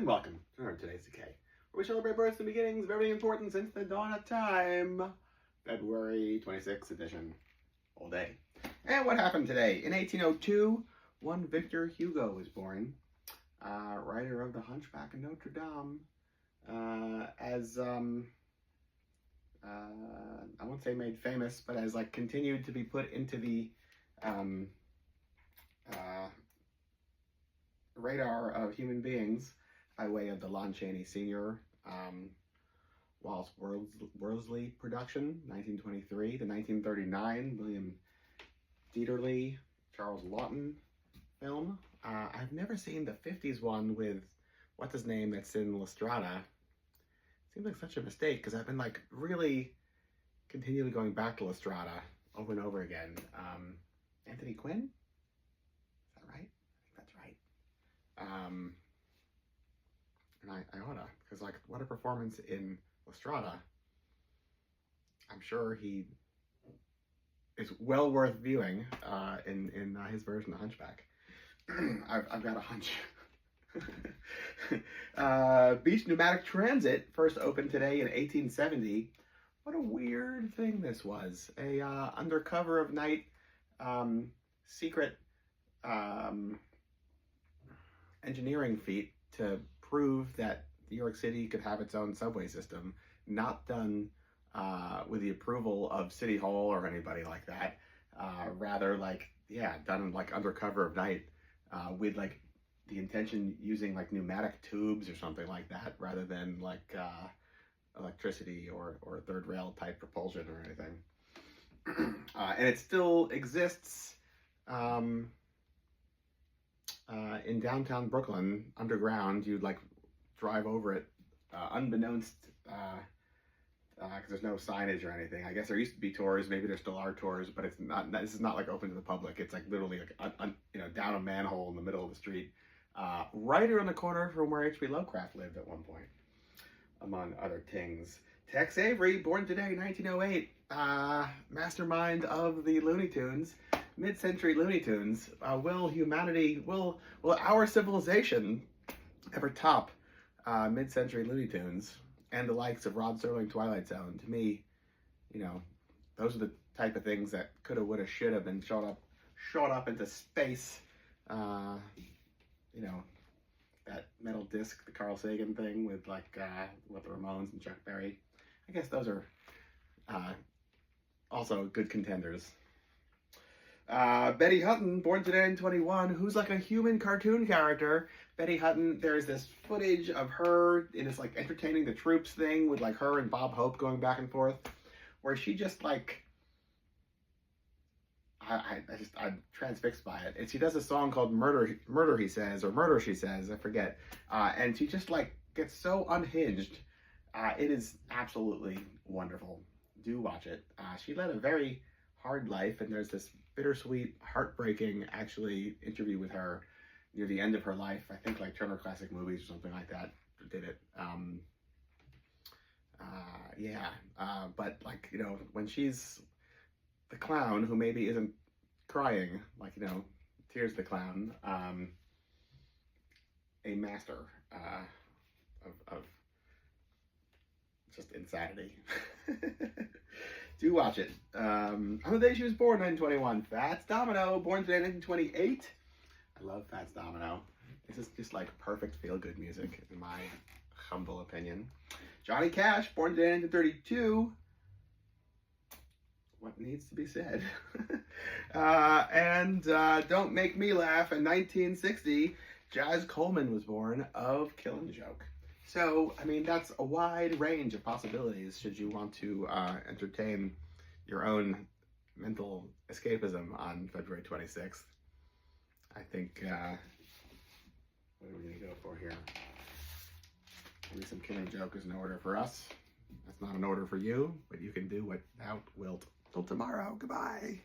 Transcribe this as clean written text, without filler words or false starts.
and welcome to today's Decay, where we celebrate births and beginnings of everything important since the dawn of time. February 26th edition, all day. And what happened today? In 1802, one Victor Hugo was born, writer of The Hunchback of Notre Dame, I won't say made famous, but as like continued to be put into the radar of human beings by way of the Lon Chaney Sr. Wallace Worsley production, 1923 to 1939, William Dieterle, Charles Laughton film. I've never seen the 50s one with, what's his name, that's in La Strada. Seems like such a mistake, because I've been like really continually going back to La Strada over and over again. Anthony Quinn? Is that right? I think that's right. And I oughta, because like, what a performance in La Strada. I'm sure he is well worth viewing in his version of Hunchback. I've got a hunch. Beach Pneumatic Transit first opened today in 1870. What a weird thing this was. A undercover of night secret engineering feat to prove that New York City could have its own subway system, not done with the approval of City Hall or anybody like that. Rather like, yeah, done like undercover of night with like the intention using like pneumatic tubes or something like that, rather than like electricity or third rail type propulsion or anything. And it still exists in downtown Brooklyn, underground. You'd like drive over it unbeknownst, because there's no signage or anything. I guess there used to be tours, maybe there still are tours, but it's not. This is not like open to the public. It's like literally like down a manhole in the middle of the street, right around the corner from where H.P. Lovecraft lived at one point, among other things. Tex Avery, born today, 1908, mastermind of the Looney Tunes, mid-century Looney Tunes. Will our civilization ever top mid-century Looney Tunes and the likes of Rod Serling, Twilight Zone? To me, those are the type of things that coulda, woulda, shoulda been shot up into space. That metal disc, the Carl Sagan thing with like with the Ramones and Chuck Berry. I guess those are also good contenders. Betty Hutton, born today in 21, who's like a human cartoon character. Betty Hutton, there's this footage of her in this like entertaining the troops thing with like her and Bob Hope going back and forth, where she just like, I'm transfixed by it. And she does a song called Murder He Says, or Murder She Says, I forget. And she just like gets so unhinged. It is absolutely wonderful. Do watch it. She led a very hard life, and there's this bittersweet, heartbreaking, actually, interview with her near the end of her life. I think like Turner Classic Movies or something like that did it. But like, when she's the clown who maybe isn't crying, like, Tears the Clown, a master of just insanity. Do watch it. On the day she was born, 1921, Fats Domino, born today, 1928. I love Fats Domino. This is just like perfect feel-good music, in my humble opinion. Johnny Cash, born today, 1932. What needs to be said? And Don't Make Me Laugh, in 1960, Jazz Coleman was born of Killing Joke. So, I mean, that's a wide range of possibilities should you want to entertain your own mental escapism on February 26th. I think, what are we going to go for here? Maybe some Killing Joke is an order for us. That's not an order for you, but you can do what thou wilt. Till tomorrow, goodbye.